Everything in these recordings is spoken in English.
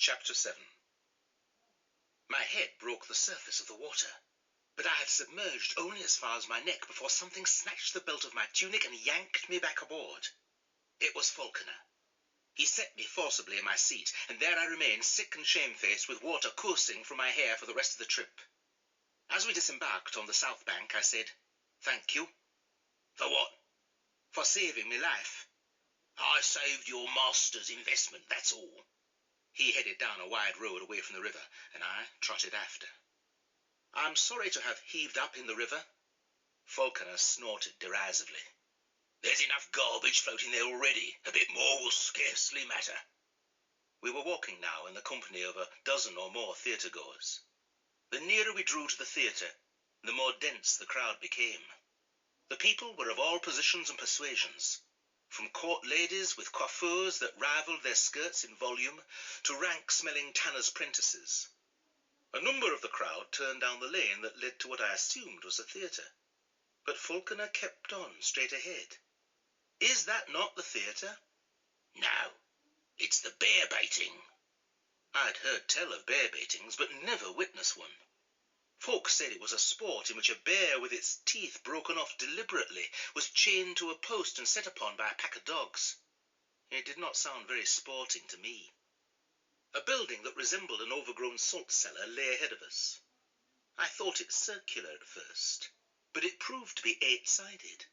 Chapter 7. My head broke the surface of the water, but I had submerged only as far as my neck before something snatched the belt of my tunic and yanked me back aboard. It was Falconer. He set me forcibly in my seat, and there I remained, sick and shamefaced, with water coursing from my hair for the rest of the trip. As we disembarked on the south bank, I said, "Thank you." "For what?" "For saving me life." "I saved your master's investment, that's all." He headed down a wide road away from the river, and I trotted after. "I'm sorry to have heaved up in the river." Falconer snorted derisively. "There's enough garbage floating there already. A bit more will scarcely matter." We were walking now in the company of a dozen or more theatre-goers. The nearer we drew to the theatre, the more dense the crowd became. The people were of all positions and persuasions, from court ladies with coiffures that rivalled their skirts in volume to rank-smelling tanners' prentices. A number of the crowd turned down the lane that led to what I assumed was a theatre, but Falconer kept on straight ahead. "Is that not the theatre?" "No, it's the bear-baiting." I'd heard tell of bear-baitings, but never witnessed one. Folks said it was a sport in which a bear with its teeth broken off deliberately was chained to a post and set upon by a pack of dogs. It did not sound very sporting to me. A building that resembled an overgrown salt cellar lay ahead of us. I thought it circular at first, but it proved to be 8-sided,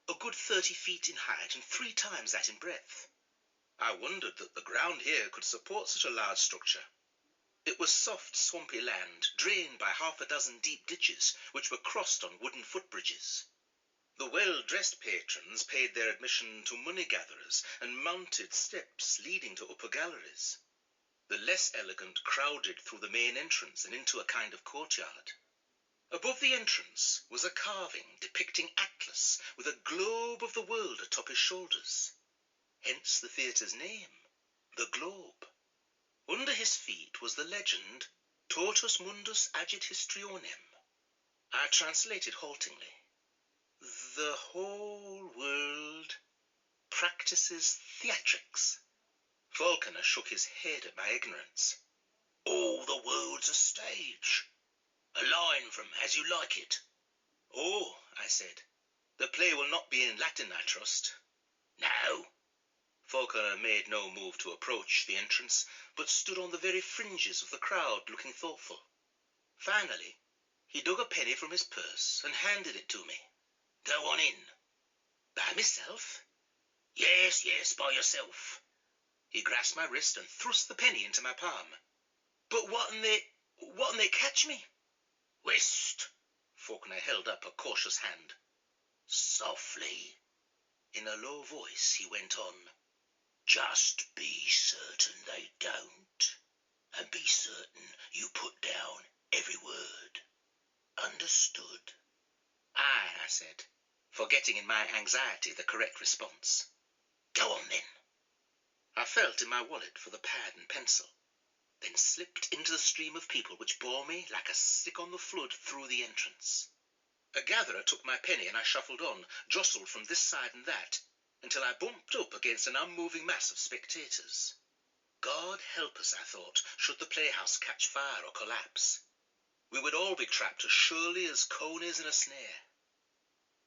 a good 30 feet in height and 3 times that in breadth. I wondered that the ground here could support such a large structure. It was soft, swampy land, drained by half a dozen deep ditches, which were crossed on wooden footbridges. The well-dressed patrons paid their admission to money-gatherers and mounted steps leading to upper galleries. The less elegant crowded through the main entrance and into a kind of courtyard. Above the entrance was a carving depicting Atlas with a globe of the world atop his shoulders. Hence the theatre's name, the Globe. Under his feet was the legend, Totus mundus agit histrionem. I translated haltingly. The whole world practices theatrics. Falconer shook his head at my ignorance. "All the world's a stage. A line from As You Like It." "Oh," I said. "The play will not be in Latin, I trust." "No." Falconer made no move to approach the entrance, but stood on the very fringes of the crowd, looking thoughtful. Finally, he dug a penny from his purse and handed it to me. "Go on in." "By myself?" Yes, by yourself." He grasped my wrist and thrust the penny into my palm. "But what'n they catch me?" "Whist!" Falconer held up a cautious hand. "Softly." In a low voice he went on. "Just be certain they don't, and be certain you put down every word. Understood?" "Aye," I said, forgetting in my anxiety the correct response. "Go on, then." I felt in my wallet for the pad and pencil, then slipped into the stream of people which bore me like a stick on the flood through the entrance. A gatherer took my penny and I shuffled on, jostled from this side and that, until I bumped up against an unmoving mass of spectators. God help us, I thought, should the playhouse catch fire or collapse. We would all be trapped as surely as conies in a snare.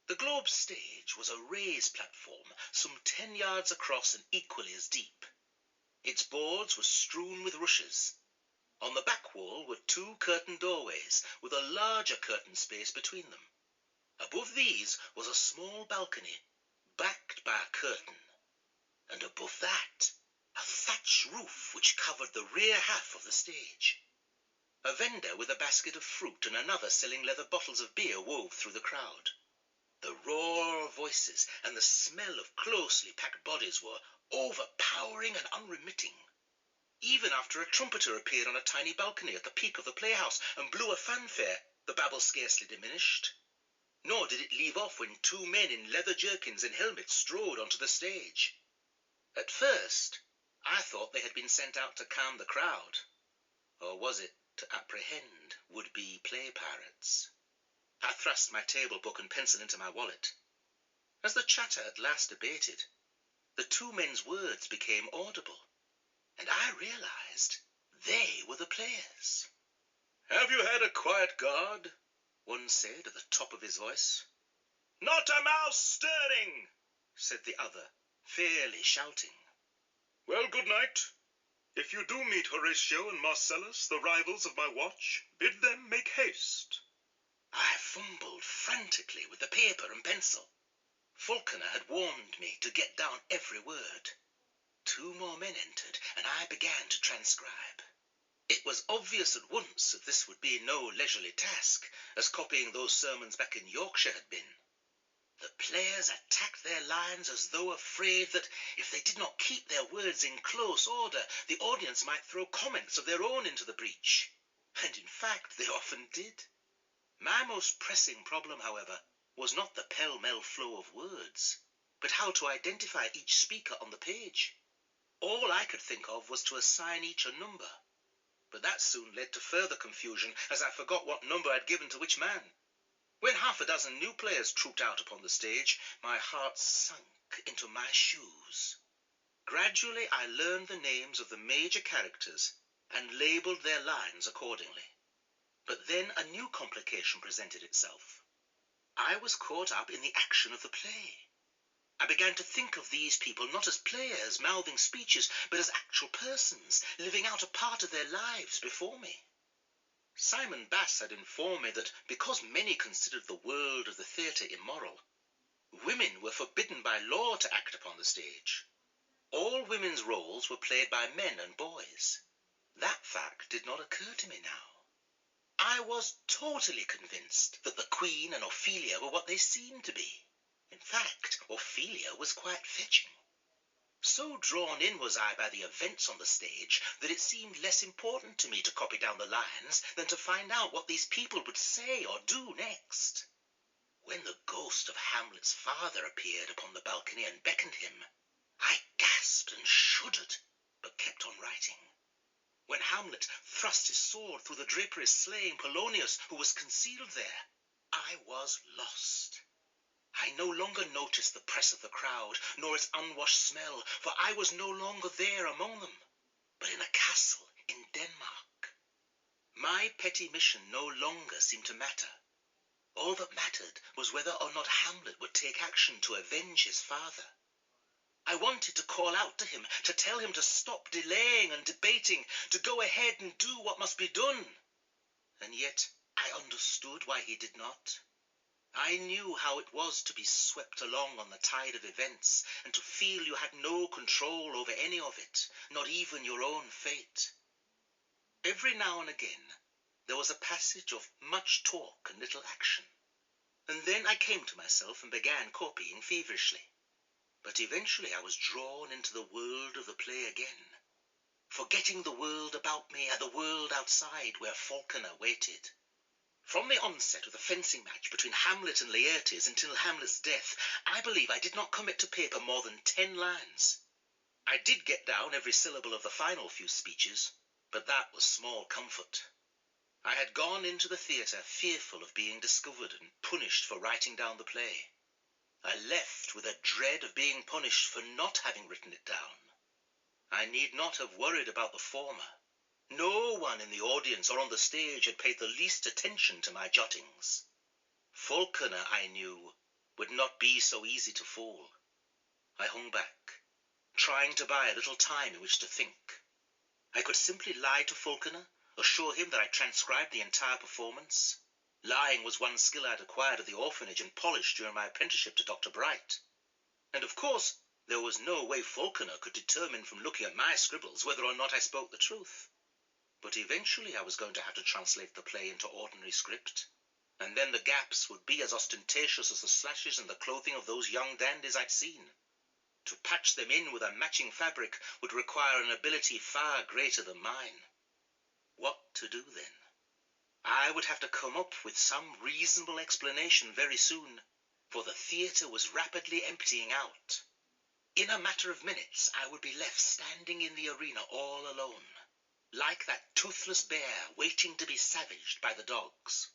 The Globe stage was a raised platform some 10 yards across and equally as deep. Its boards were strewn with rushes. On the back wall were 2 curtained doorways, with a larger curtain space between them. Above these was a small balcony, backed by a curtain, and above that, a thatched roof which covered the rear half of the stage. A vendor with a basket of fruit and another selling leather bottles of beer wove through the crowd. The roar of voices and the smell of closely packed bodies were overpowering and unremitting. Even after a trumpeter appeared on a tiny balcony at the peak of the playhouse and blew a fanfare, the babble scarcely diminished. Nor did it leave off when 2 men in leather jerkins and helmets strode onto the stage. At first, I thought they had been sent out to calm the crowd. Or was it to apprehend would-be play pirates? I thrust my table book and pencil into my wallet. As the chatter at last abated, the 2 men's words became audible, and I realized players. "Have you had a quiet guard?" one said at the top of his voice. "Not a mouse stirring," said the other, fairly shouting. "Well, good night. If you do meet Horatio and Marcellus, the rivals of my watch, bid them make haste." I fumbled frantically with the paper and pencil. Falconer had warned me to get down every word. 2 more men entered, and I began to transcribe. It was obvious at once that this would be no leisurely task, as copying those sermons back in Yorkshire had been. The players attacked their lines as though afraid that if they did not keep their words in close order, the audience might throw comments of their own into the breach. And in fact, they often did. My most pressing problem, however, was not the pell-mell flow of words, but how to identify each speaker on the page. All I could think of was to assign each a number. But that soon led to further confusion, as I forgot what number I'd given to which man. When 6 new players trooped out upon the stage, my heart sunk into my shoes. Gradually I learned the names of the major characters and labelled their lines accordingly. But then a new complication presented itself. I was caught up in the action of the play. I began to think of these people not as players mouthing speeches, but as actual persons living out a part of their lives before me. Simon Bass had informed me that because many considered the world of the theatre immoral, women were forbidden by law to act upon the stage. All women's roles were played by men and boys. That fact did not occur to me now. I was totally convinced that the Queen and Ophelia were what they seemed to be. In fact, Ophelia was quite fetching. So drawn in was I by the events on the stage that it seemed less important to me to copy down the lines than to find out what these people would say or do next. When the ghost of Hamlet's father appeared upon the balcony and beckoned him, I gasped and shuddered, but kept on writing. When Hamlet thrust his sword through the draperies slaying Polonius, who was concealed there, I was lost. I no longer noticed the press of the crowd, nor its unwashed smell, for I was no longer there among them, but in a castle in Denmark. My petty mission no longer seemed to matter. All that mattered was whether or not Hamlet would take action to avenge his father. I wanted to call out to him, to tell him to stop delaying and debating, to go ahead and do what must be done. And yet I understood why he did not. I knew how it was to be swept along on the tide of events, and to feel you had no control over any of it, not even your own fate. Every now and again, there was a passage of much talk and little action, and then I came to myself and began copying feverishly. But eventually I was drawn into the world of the play again, forgetting the world about me and the world outside where Falconer waited. From the onset of the fencing match between Hamlet and Laertes until Hamlet's death, I believe I did not commit to paper more than 10 lines. I did get down every syllable of the final few speeches, but that was small comfort. I had gone into the theatre fearful of being discovered and punished for writing down the play. I left with a dread of being punished for not having written it down. I need not have worried about the former. No one in the audience or on the stage had paid the least attention to my jottings. Falconer, I knew, would not be so easy to fool. I hung back, trying to buy a little time in which to think. I could simply lie to Falconer, assure him that I transcribed the entire performance. Lying was one skill I'd acquired at the orphanage and polished during my apprenticeship to Dr. Bright. And of course, there was no way Falconer could determine from looking at my scribbles whether or not I spoke the truth. But eventually I was going to have to translate the play into ordinary script, and then the gaps would be as ostentatious as the slashes in the clothing of those young dandies I'd seen. To patch them in with a matching fabric would require an ability far greater than mine. What to do then? I would have to come up with some reasonable explanation very soon, for the theatre was rapidly emptying out. In a matter of minutes I would be left standing in the arena all alone, like that toothless bear waiting to be savaged by the dogs.